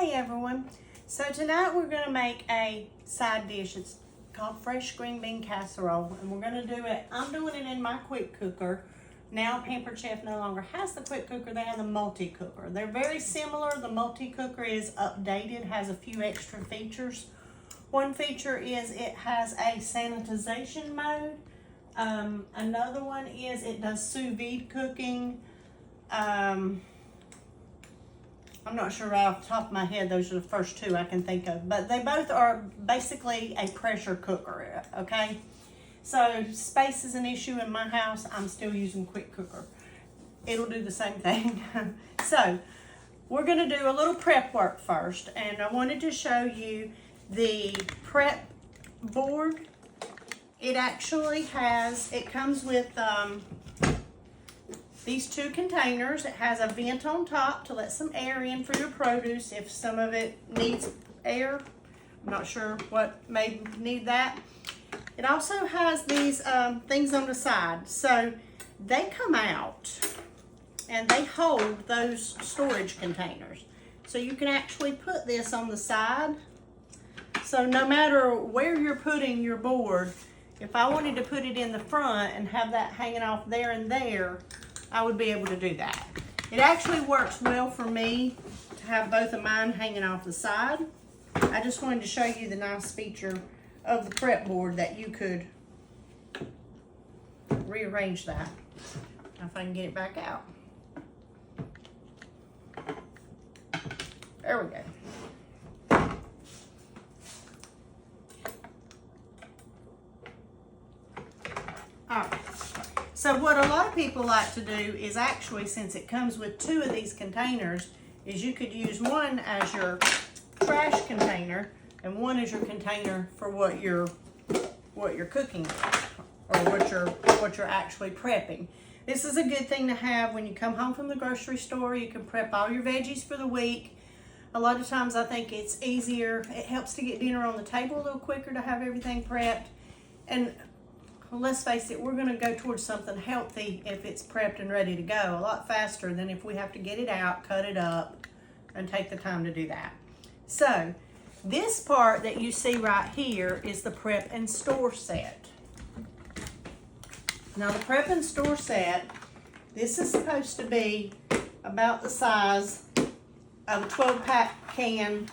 Hey everyone, so tonight we're going to make a side dish. It's called fresh green bean casserole, and we're going to do it, I'm doing it in my quick cooker. Now Pampered Chef no longer has the quick cooker, they have the multi-cooker. They're very similar. The multi-cooker is updated, has a few extra features. One feature is it has a sanitization mode. Another one is it does sous vide cooking. I'm not sure right off the top of my head, those are the first two I can think of, but they both are basically a pressure cooker, okay? So space is an issue in my house. I'm still using quick cooker. It'll do the same thing. So we're gonna do a little prep work first, and I wanted to show you the prep board. It actually has, it comes with these two containers. It has a vent on top to let some air in for your produce if some of it needs air. I'm not sure what may need that. It also has these things on the side. So they come out and they hold those storage containers. So you can actually put this on the side. So no matter where you're putting your board, if I wanted to put it in the front and have that hanging off there and there, I would be able to do that. It actually works well for me to have both of mine hanging off the side. I just wanted to show you the nice feature of the prep board that you could rearrange that. If I can get it back out. There we go. All right. So what a lot of people like to do is actually, since it comes with two of these containers, is you could use one as your trash container and one as your container for what you're cooking with, or what you're actually prepping. This is a good thing to have when you come home from the grocery store. You can prep all your veggies for the week. A lot of times I think it's easier. It helps to get dinner on the table a little quicker to have everything prepped. And well, let's face it, we're going to go towards something healthy if it's prepped and ready to go a lot faster than if we have to get it out, cut it up, and take the time to do that. So this part that you see right here is the prep and store set. Now the prep and store set, this is supposed to be about the size of a 12-pack can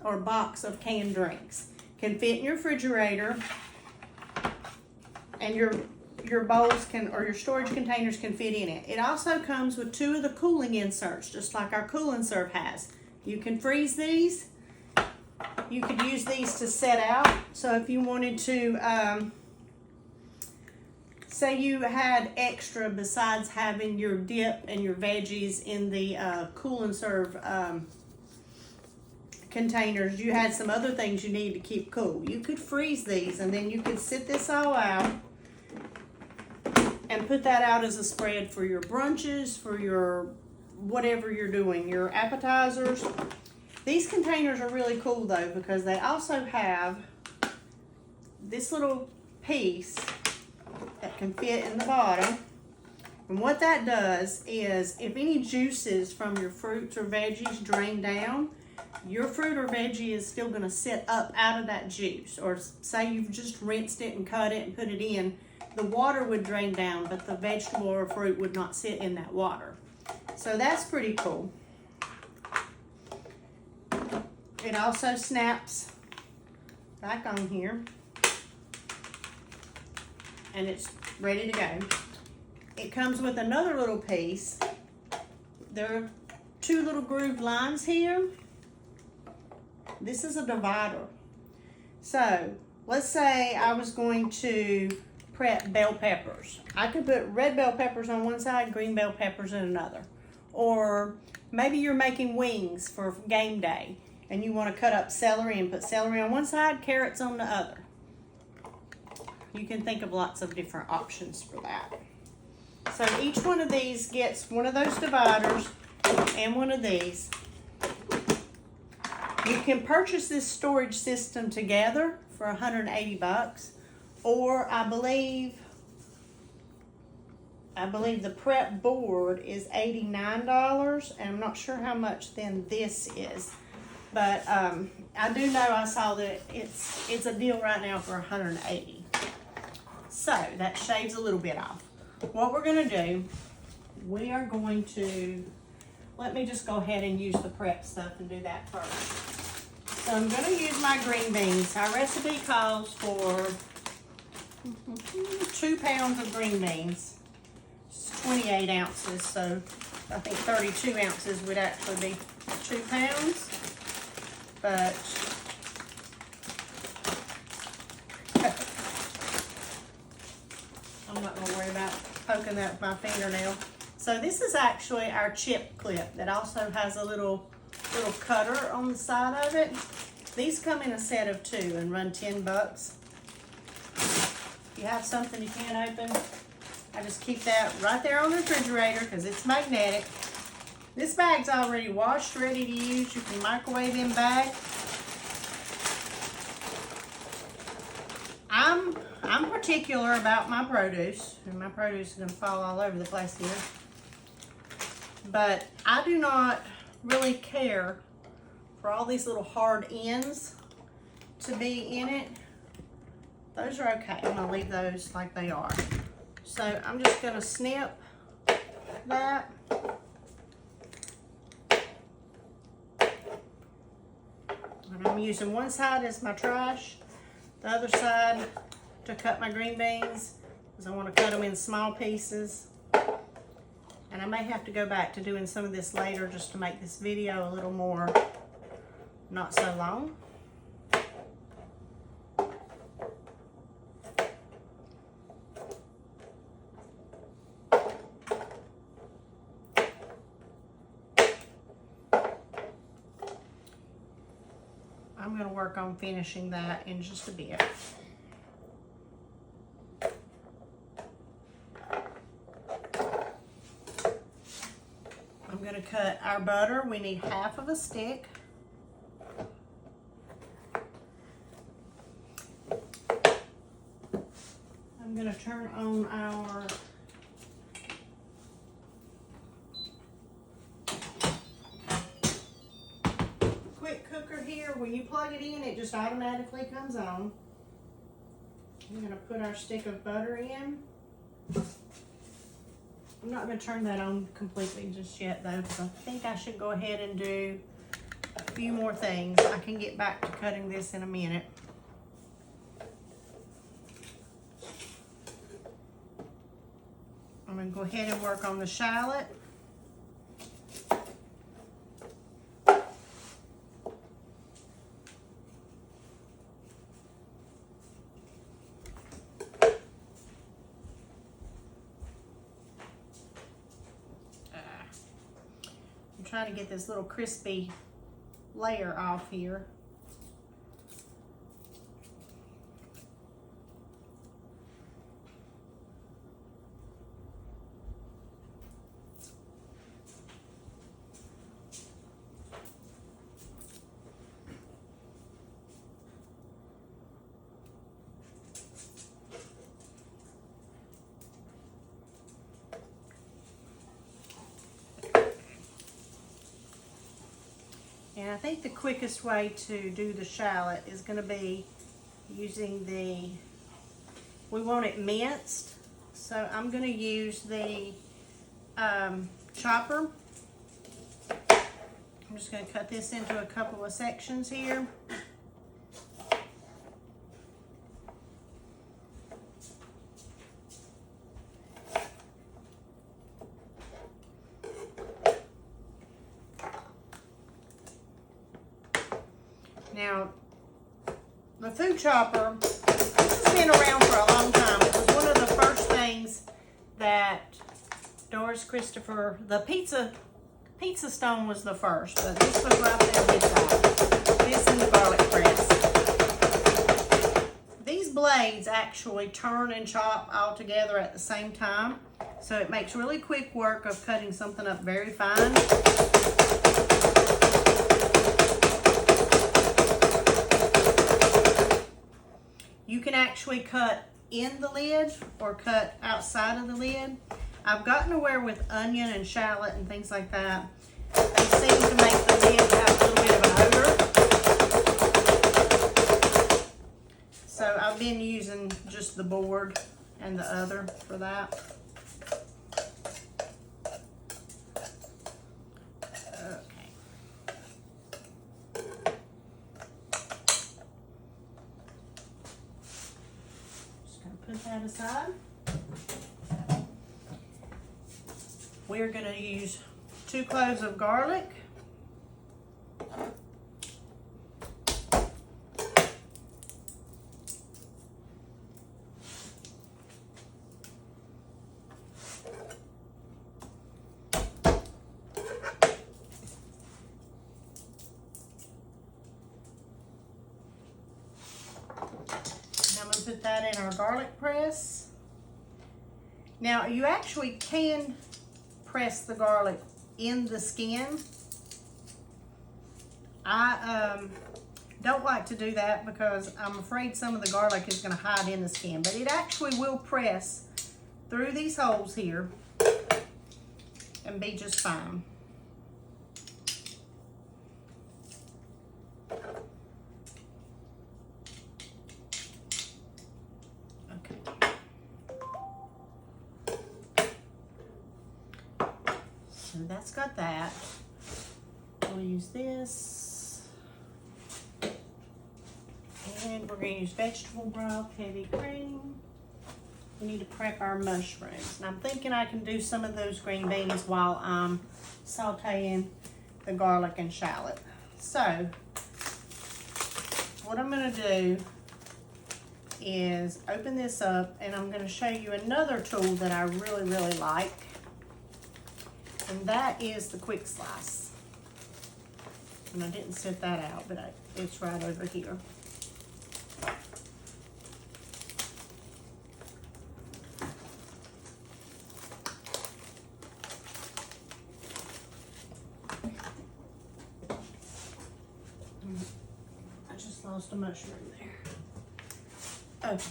or box of canned drinks. Can fit in your refrigerator. And your bowls can, or your storage containers can fit in it. It also comes with two of the cooling inserts, just like our Cool and Serve has. You can freeze these. You could use these to set out. So if you wanted to, say you had extra besides having your dip and your veggies in the Cool and Serve containers, you had some other things you need to keep cool. You could freeze these, and then you could sit this all out and put that out as a spread for your brunches, for your whatever you're doing, your appetizers. These containers are really cool though, because they also have this little piece that can fit in the bottom. And what that does is, if any juices from your fruits or veggies drain down, your fruit or veggie is still going to sit up out of that juice. Or say you've just rinsed it and cut it and put it in, the water would drain down, but the vegetable or fruit would not sit in that water. So that's pretty cool. It also snaps back on here, and it's ready to go. It comes with another little piece. There are two little grooved lines here. This is a divider. So let's say I was going to prep bell peppers. I could put red bell peppers on one side, green bell peppers in another. Or maybe you're making wings for game day and you want to cut up celery and put celery on one side, carrots on the other. You can think of lots of different options for that. So each one of these gets one of those dividers and one of these. You can purchase this storage system together for 180 bucks, or I believe the prep board is $89, and I'm not sure how much then this is. But I do know I saw that it's a deal right now for $180. So that shaves a little bit off. What we're gonna do, we are going to, let me just go ahead and use the prep stuff and do that first. So I'm gonna use my green beans. Our recipe calls for 2 pounds of green beans. It's 28 ounces, so I think 32 ounces would actually be 2 pounds. But I'm not gonna worry about poking that with my fingernail. So this is actually our chip clip that also has a little cutter on the side of it. These come in a set of 2 and run $10. If you have something you can't open, I just keep that right there on the refrigerator because it's magnetic. This bag's already washed, ready to use. You can microwave in bag. I'm particular about my produce, and my produce is gonna fall all over the place here. But I do not really care for all these little hard ends to be in it. Those are okay. I'm gonna leave those like they are. So I'm just gonna snip that. And I'm using one side as my trash, the other side to cut my green beans, because I want to cut them in small pieces. And I may have to go back to doing some of this later just to make this video a little more, not so long. I'm going to work on finishing that in just a bit. I'm going to cut our butter. We need half of a stick. I'm going to turn on our quick cooker here. When you plug it in, it just automatically comes on. I'm going to put our stick of butter in. I'm not going to turn that on completely just yet though, because I think I should go ahead and do a few more things. I can get back to cutting this in a minute. I'm going to go ahead and work on the shallot. Trying to get this little crispy layer off here. And I think the quickest way to do the shallot is going to be using we want it minced, so I'm going to use the chopper. I'm just going to cut this into a couple of sections here. Now, the food chopper, this has been around for a long time. It was one of the first things that Doris Christopher, the pizza stone was the first, but this was right there beside. This and the garlic press. These blades actually turn and chop all together at the same time, so it makes really quick work of cutting something up very fine. You can actually cut in the lid or cut outside of the lid. I've gotten to where with onion and shallot and things like that, they seem to make the lid have a little bit of an odor. just the board and the other for that. Okay. Just gonna put that aside. We're gonna use 2 cloves of garlic. I'm going to put that in our garlic press. Now, you actually can press the garlic in the skin. I don't like to do that because I'm afraid some of the garlic is going to hide in the skin, but it actually will press through these holes here and be just fine. So that's got that. We'll use this. And we're going to use vegetable broth, heavy cream. We need to prep our mushrooms. And I'm thinking I can do some of those green beans while I'm sauteing the garlic and shallot. So, what I'm going to do is open this up, and I'm going to show you another tool that I really, really like. And that is the quick slice. And I didn't set that out, but it's right over here. I just lost a mushroom there. Okay.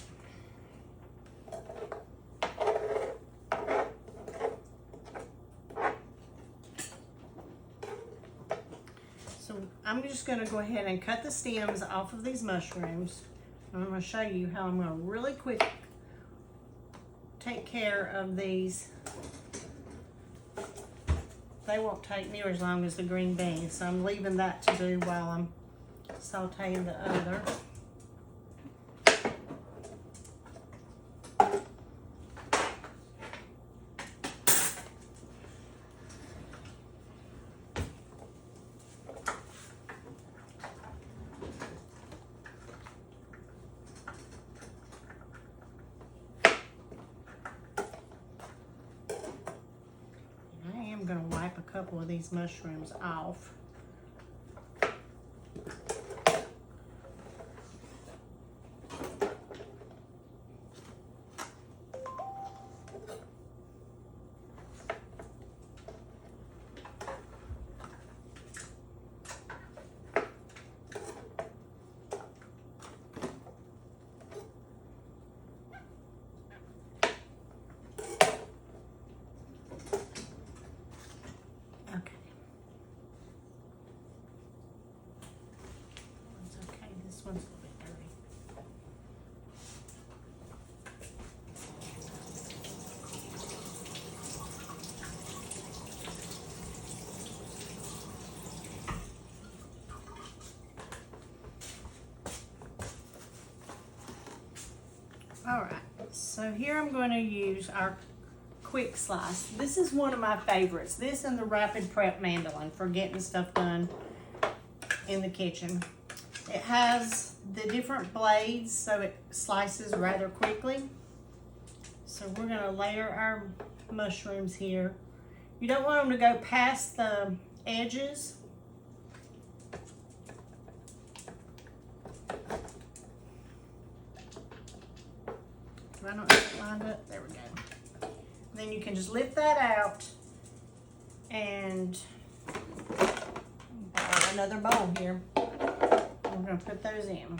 So I'm just going to go ahead and cut the stems off of these mushrooms. I'm going to show you how I'm going to really quick take care of these. They won't take near as long as the green beans, so I'm leaving that to do while I'm sauteing the other. I'm going to wipe a couple of these mushrooms off. This one's a little bit dirty. All right, so here I'm going to use our quick slice. This is one of my favorites. This and the rapid prep mandolin for getting stuff done in the kitchen. It has the different blades, so it slices rather quickly. So we're going to layer our mushrooms here. You don't want them to go past the edges. Do I not have it lined up? There we go. Then you can just lift that out and borrow another bowl here. We're going to put those in.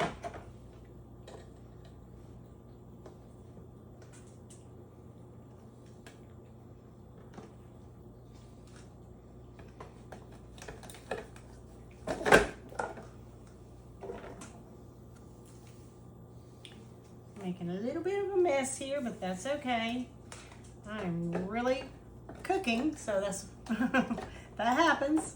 Let me Making a little bit of a mess here, but that's okay. I'm really cooking, so that's that happens.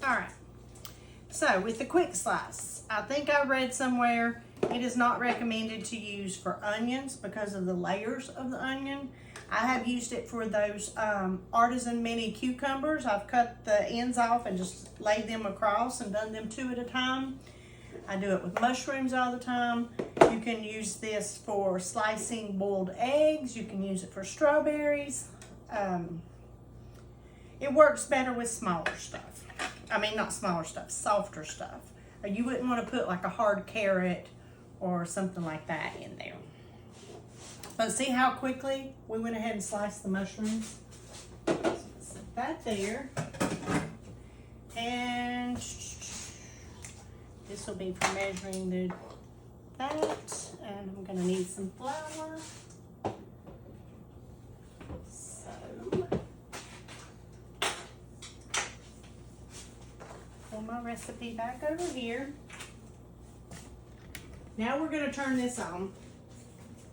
All right. So with the quick slice, I think I read somewhere it is not recommended to use for onions because of the layers of the onion. I have used it for those artisan mini cucumbers. I've cut the ends off and just laid them across and done them 2 at a time. I do it with mushrooms all the time. You can use this for slicing boiled eggs. You can use it for strawberries. It works better with smaller stuff. I mean, not smaller stuff, softer stuff. Or you wouldn't want to put like a hard carrot or something like that in there. But see how quickly we went ahead and sliced the mushrooms? So set that there. And this will be for measuring that. And I'm gonna need some flour. So, pull my recipe back over here. Now we're gonna turn this on.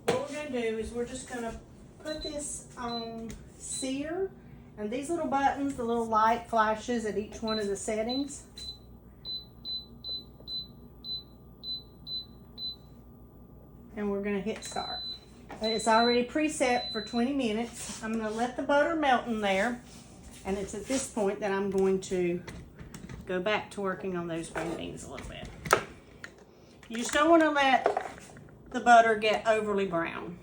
What we're gonna do is we're just gonna put this on sear, and these little buttons, the little light flashes at each one of the settings. And we're gonna hit start. It's already preset for 20 minutes. I'm gonna let the butter melt in there, and it's at this point that I'm going to go back to working on those green beans a little bit. You just don't wanna let the butter get overly brown.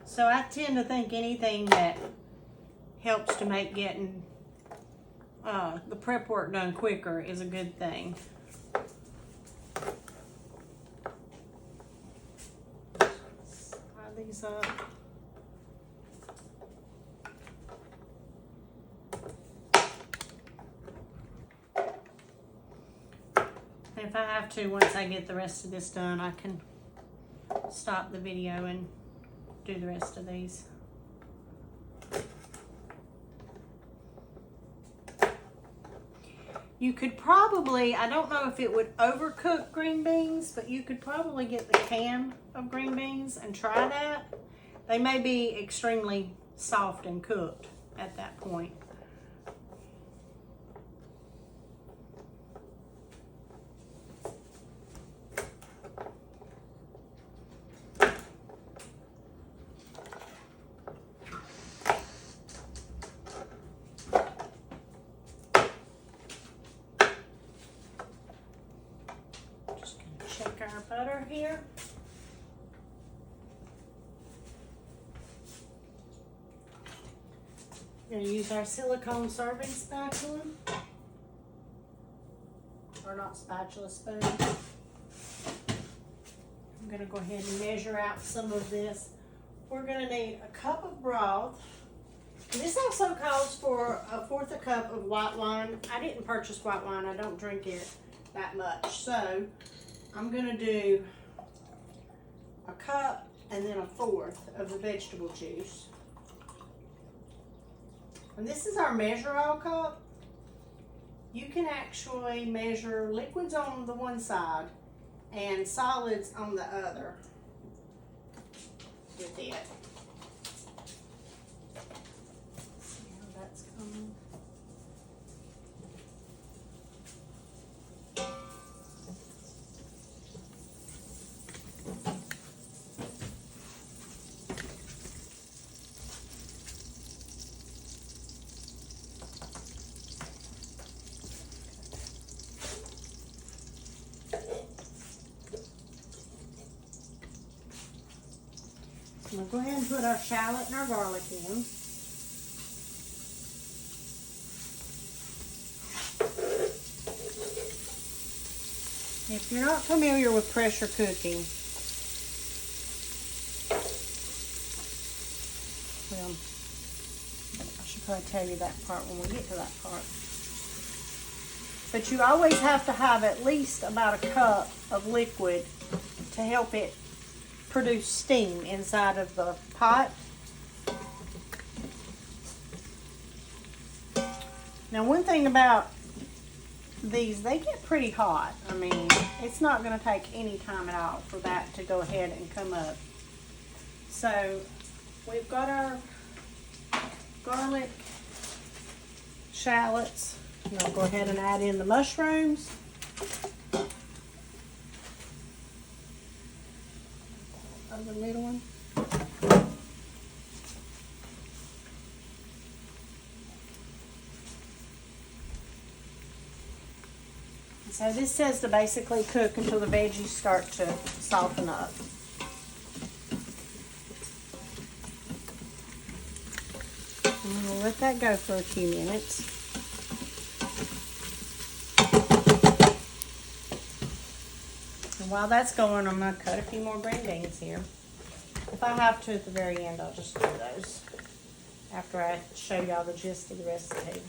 So I tend to think anything that helps to make getting the prep work done quicker is a good thing. These up. And if I have to, once I get the rest of this done, I can stop the video and do the rest of these. You could probably, I don't know if it would overcook green beans, but you could probably get the can of green beans and try that. They may be extremely soft and cooked at that point. Our butter here. We're going to use our silicone serving spatula, or not spatula, spoon. I'm going to go ahead and measure out some of this. We're going to need a cup of broth. And this also calls for 1/4 cup of white wine. I didn't purchase white wine. I don't drink it that much. So I'm gonna do a cup and then 1/4 of the vegetable juice. And this is our measure all cup. You can actually measure liquids on the one side and solids on the other with it. See how that's coming. I'm going to go ahead and put our shallot and our garlic in. If you're not familiar with pressure cooking, well, I'll tell you that part when we get to that part. But you always have to have at least about a cup of liquid to help it produce steam inside of the pot. Now, one thing about these, they get pretty hot. I mean, it's not going to take any time at all for that to go ahead and come up. So, we've got our garlic, shallots. And I'll go ahead and add in the mushrooms. The little one. So this says to basically cook until the veggies start to soften up. And we'll let that go for a few minutes. And while that's going, I'm going to cut a few more green beans here. If I have to at the very end, I'll just do those after I show y'all the gist of the recipe.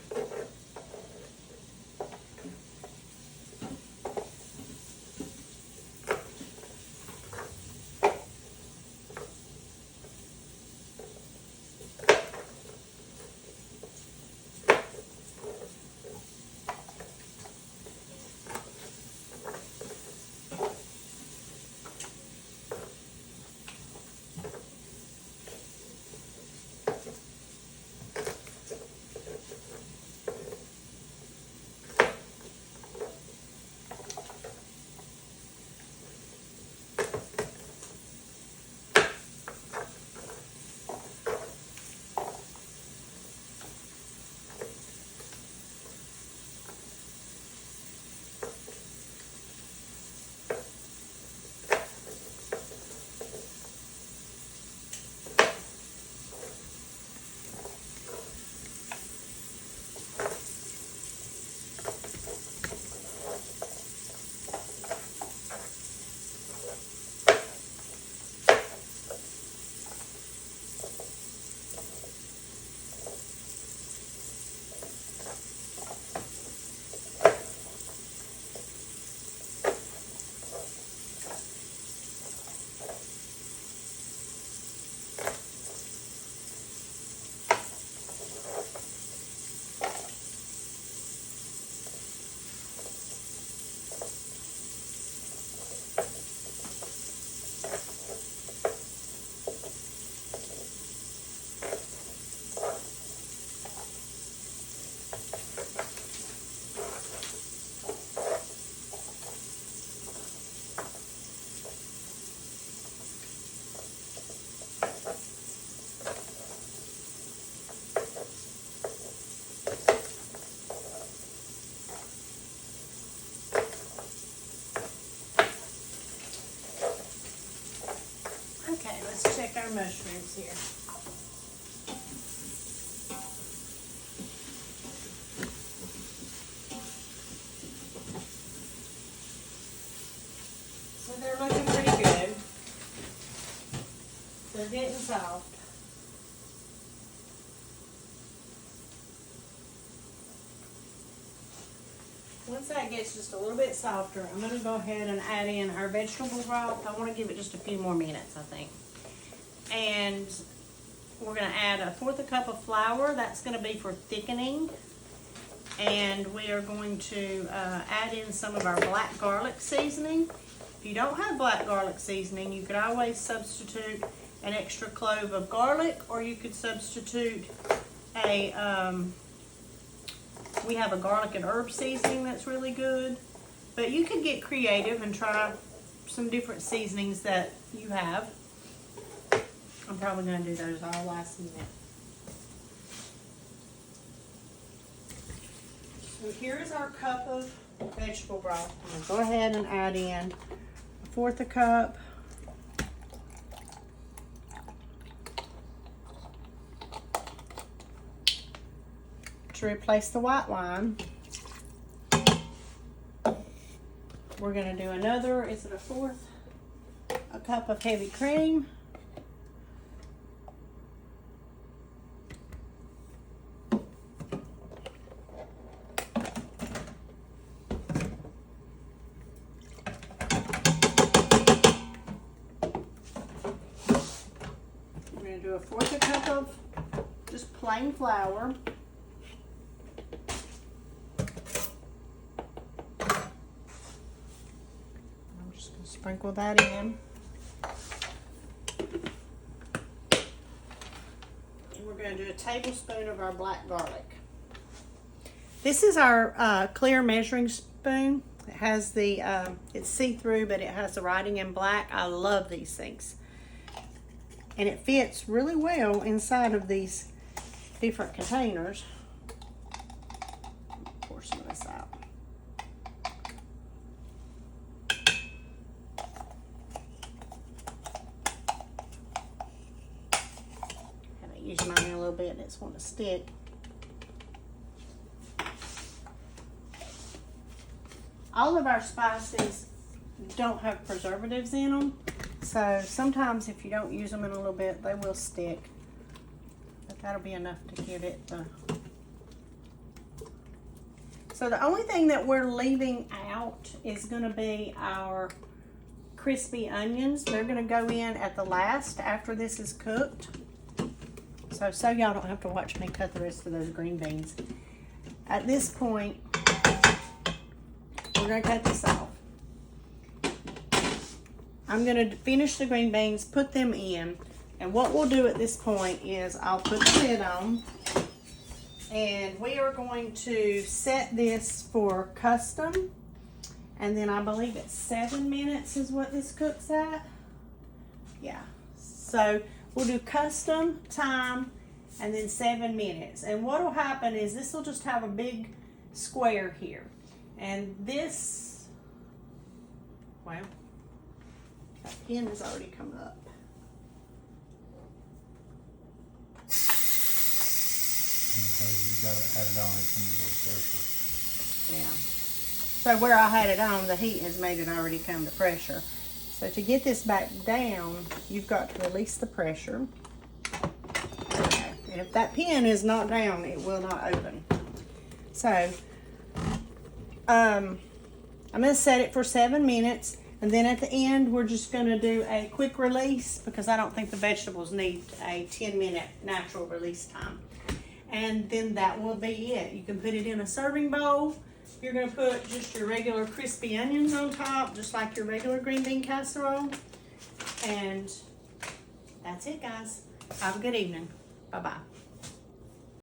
Let's check our mushrooms here. So they're looking pretty good. They're getting soft. Once that gets just a little bit softer, I'm going to go ahead and add in our vegetable broth. I want to give it just a few more minutes, I think. And we're going to add 1/4 cup of flour. That's going to be for thickening. And we are going to add in some of our black garlic seasoning. If you don't have black garlic seasoning, you could always substitute an extra clove of garlic, or you could substitute we have a garlic and herb seasoning that's really good. But you could get creative and try some different seasonings that you have. I'm probably going to do those all last minute. So here's our cup of vegetable broth. I'm going to go ahead and add in 1/4 cup. To replace the white wine. We're going to do another, is it a cup of heavy cream. do a 1/4 cup of just plain flour. I'm just going to sprinkle that in. And we're going to do a tablespoon of our black garlic. This is our clear measuring spoon. It has the, it's see-through, but it has the writing in black. I love these things. And it fits really well inside of these different containers. Pour some of this out. Haven't used mine in a little bit and it's wanting to stick. All of our spices don't have preservatives in them, so sometimes if you don't use them in a little bit, they will stick. But that'll be enough to give it the... So the only thing that we're leaving out is going to be our crispy onions. They're going to go in at the last after this is cooked. So y'all don't have to watch me cut the rest of those green beans. At this point, we're going to cut this off. I'm going to finish the green beans, put them in, and what we'll do at this point is I'll put the lid on, and we are going to set this for custom, and then I believe it's 7 minutes is what this cooks at. Yeah, so we'll do custom time and then 7 minutes, and what will happen is this will just have a big square here. And this, well, that pin has already come up. Because you got it, had it on, it's going to go pressure. Yeah. So where I had it on, the heat has made it already come to pressure. So to get this back down, you've got to release the pressure. Okay. And if that pin is not down, it will not open. So, I'm going to set it for 7 minutes, and then at the end we're just going to do a quick release because I don't think the vegetables need a 10-minute natural release time. And then that will be it. You can put it in a serving bowl. You're going to put just your regular crispy onions on top, just like your regular green bean casserole. And that's it, guys. Have a good evening. Bye-bye.